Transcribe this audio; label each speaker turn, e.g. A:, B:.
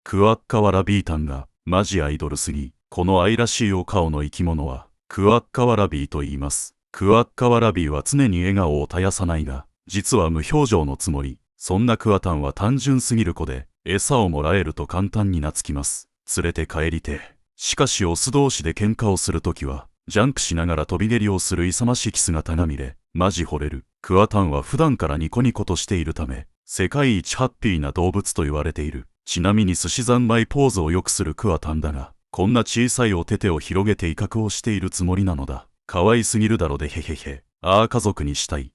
A: クワッカワラビータンがマジアイドルすぎ。この愛らしいお顔の生き物はクワッカワラビーと言います。クワッカワラビーは常に笑顔を絶やさないが、実は無表情のつもり。そんなクワタンは単純すぎる子で、餌をもらえると簡単に懐きます。連れて帰りて。しかしオス同士で喧嘩をするときは、ジャンプしながら飛び蹴りをする勇ましき姿が見れ、マジ惚れる。クワタンは普段からニコニコとしているため、世界一ハッピーな動物と言われている。ちなみに寿司三昧ポーズをよくするクワタンだが、こんな小さいお手手を広げて威嚇をしているつもりなのだ。可愛すぎるだろでへへへ。ああ家族にしたい。